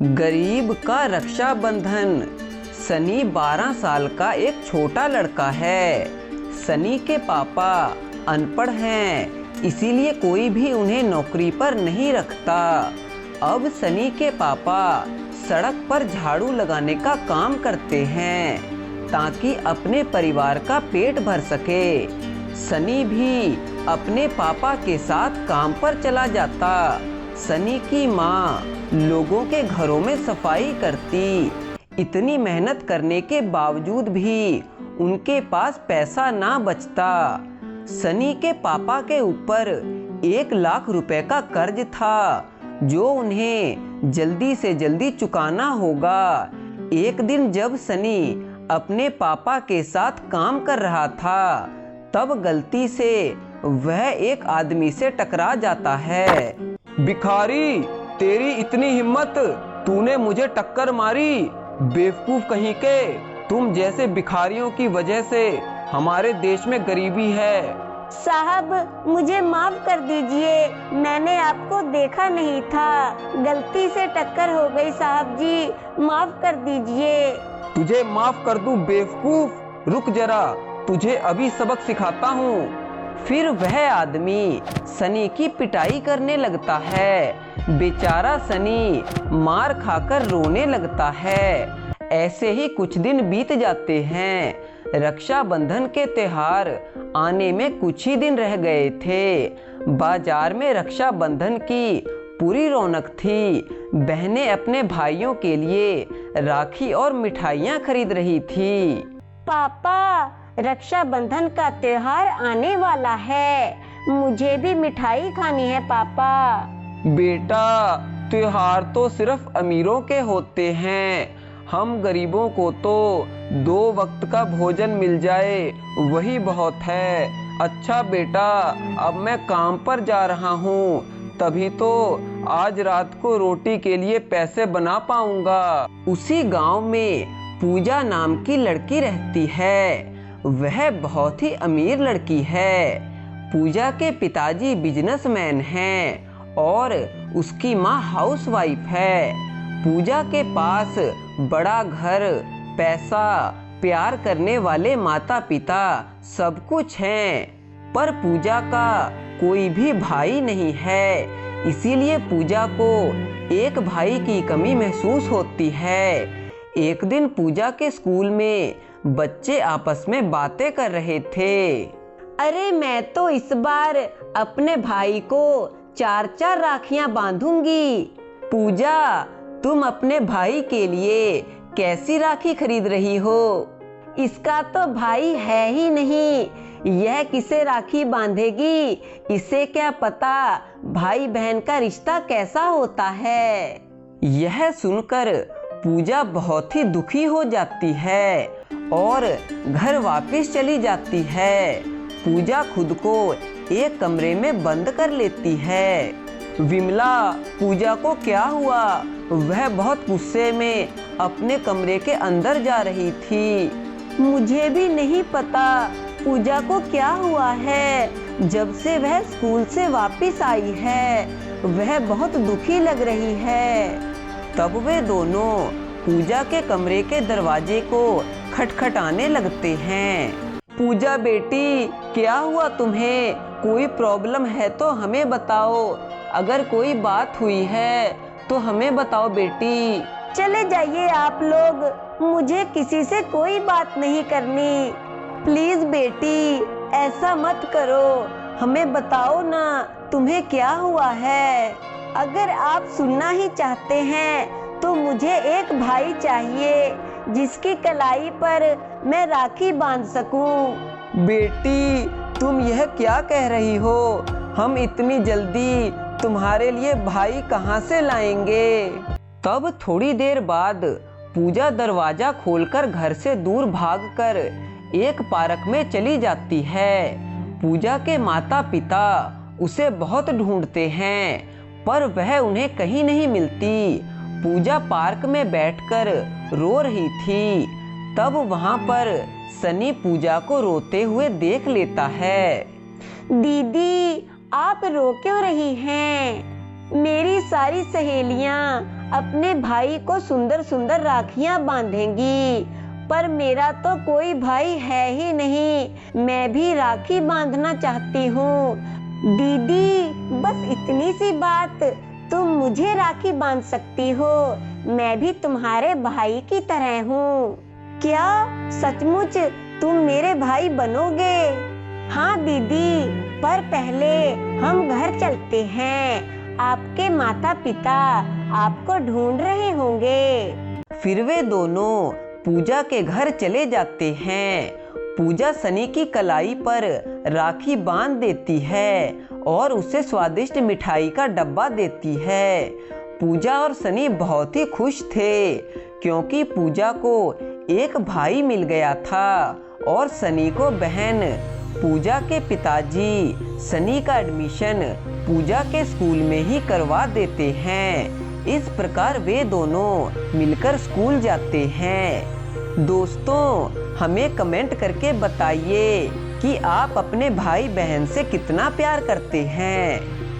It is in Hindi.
गरीब का रक्षाबंधन। सनी 12 साल का एक छोटा लड़का है। सनी के पापा अनपढ़ हैं, इसीलिए कोई भी उन्हें नौकरी पर नहीं रखता। अब सनी के पापा सड़क पर झाड़ू लगाने का काम करते हैं ताकि अपने परिवार का पेट भर सके। सनी भी अपने पापा के साथ काम पर चला जाता। सनी की माँ लोगों के घरों में सफाई करती। इतनी मेहनत करने के बावजूद भी उनके पास पैसा ना बचता। सनी के पापा के ऊपर 1 लाख रुपए का कर्ज था जो उन्हें जल्दी से जल्दी चुकाना होगा। एक दिन जब सनी अपने पापा के साथ काम कर रहा था, तब गलती से वह एक आदमी से टकरा जाता है। भिखारी, तेरी इतनी हिम्मत, तूने मुझे टक्कर मारी। बेवकूफ कहीं के, तुम जैसे भिखारियों की वजह से हमारे देश में गरीबी है। साहब, मुझे माफ कर दीजिए, मैंने आपको देखा नहीं था, गलती से टक्कर हो गई। साहब जी, माफ कर दीजिए। तुझे माफ कर दूं बेवकूफ? रुक जरा, तुझे अभी सबक सिखाता हूँ। फिर वह आदमी सनी की पिटाई करने लगता है। बेचारा सनी मार खाकर रोने लगता है। ऐसे ही कुछ दिन बीत जाते हैं। रक्षाबंधन के त्योहार आने में कुछ ही दिन रह गए थे। बाजार में रक्षाबंधन की पूरी रौनक थी। बहनें अपने भाइयों के लिए राखी और मिठाइयाँ खरीद रही थी। पापा, रक्षाबंधन का त्योहार आने वाला है, मुझे भी मिठाई खानी है। पापा। बेटा, त्योहार तो सिर्फ अमीरों के होते हैं। हम गरीबों को तो 2 वक्त का भोजन मिल जाए वही बहुत है। अच्छा बेटा, अब मैं काम पर जा रहा हूँ, तभी तो आज रात को रोटी के लिए पैसे बना पाऊंगा। उसी गांव में पूजा नाम की लड़की रहती है। वह बहुत ही अमीर लड़की है। पूजा के पिताजी बिजनेसमैन हैं और उसकी माँ हाउसवाइफ है। पूजा के पास बड़ा घर, पैसा, प्यार करने वाले माता पिता सब कुछ हैं, पर पूजा का कोई भी भाई नहीं है। इसीलिए पूजा को एक भाई की कमी महसूस होती है। एक दिन पूजा के स्कूल में बच्चे आपस में बातें कर रहे थे। अरे, मैं तो इस बार अपने भाई को 4-4 राखियां बांधूंगी। पूजा, तुम अपने भाई के लिए कैसी राखी खरीद रही हो? इसका तो भाई है ही नहीं, यह किसे राखी बांधेगी? इसे क्या पता भाई बहन का रिश्ता कैसा होता है। यह सुनकर पूजा बहुत ही दुखी हो जाती है और घर वापस चली जाती है। पूजा खुद को एक कमरे में बंद कर लेती है। विमला, पूजा को क्या हुआ? वह बहुत गुस्से में अपने कमरे के अंदर जा रही थी। मुझे भी नहीं पता पूजा को क्या हुआ है। जब से वह स्कूल से वापस आई है, वह बहुत दुखी लग रही है। तब वे दोनों पूजा के कमरे के दरवाजे को खटखटाने लगते हैं। पूजा बेटी, क्या हुआ तुम्हें? कोई प्रॉब्लम है तो हमें बताओ। अगर कोई बात हुई है तो हमें बताओ बेटी। चले जाइए आप लोग, मुझे किसी से कोई बात नहीं करनी। प्लीज बेटी, ऐसा मत करो, हमें बताओ ना तुम्हें क्या हुआ है। अगर आप सुनना ही चाहते हैं तो मुझे एक भाई चाहिए जिसकी कलाई पर मैं राखी बांध सकूं। बेटी, तुम यह क्या कह रही हो? हम इतनी जल्दी तुम्हारे लिए भाई कहाँ से लाएंगे? तब थोड़ी देर बाद पूजा दरवाजा खोलकर घर से दूर भागकर एक पार्क में चली जाती है। पूजा के माता पिता उसे बहुत ढूंढते हैं, पर वह उन्हें कहीं नहीं मिलती। पूजा पार्क में बैठकर रो रही थी। तब वहां पर सनी पूजा को रोते हुए देख लेता है। दीदी, आप रो क्यों रही हैं? मेरी सारी सहेलियां अपने भाई को सुंदर सुंदर राखियां बांधेंगी, पर मेरा तो कोई भाई है ही नहीं। मैं भी राखी बांधना चाहती हूँ। दीदी, बस इतनी सी बात, तुम मुझे राखी बांध सकती हो। मैं भी तुम्हारे भाई की तरह हूँ। क्या सचमुच तुम मेरे भाई बनोगे? हाँ दीदी, पर पहले हम घर चलते हैं। आपके माता पिता आपको ढूंढ रहे होंगे। फिर वे दोनों पूजा के घर चले जाते हैं। पूजा सनी की कलाई पर राखी बांध देती है और उसे स्वादिष्ट मिठाई का डब्बा देती है। पूजा और सनी बहुत ही खुश थे, क्योंकि पूजा को एक भाई मिल गया था और सनी को बहन। पूजा के पिताजी सनी का एडमिशन पूजा के स्कूल में ही करवा देते हैं। इस प्रकार वे दोनों मिलकर स्कूल जाते हैं। दोस्तों, हमें कमेंट करके बताइए कि आप अपने भाई बहन से कितना प्यार करते हैं।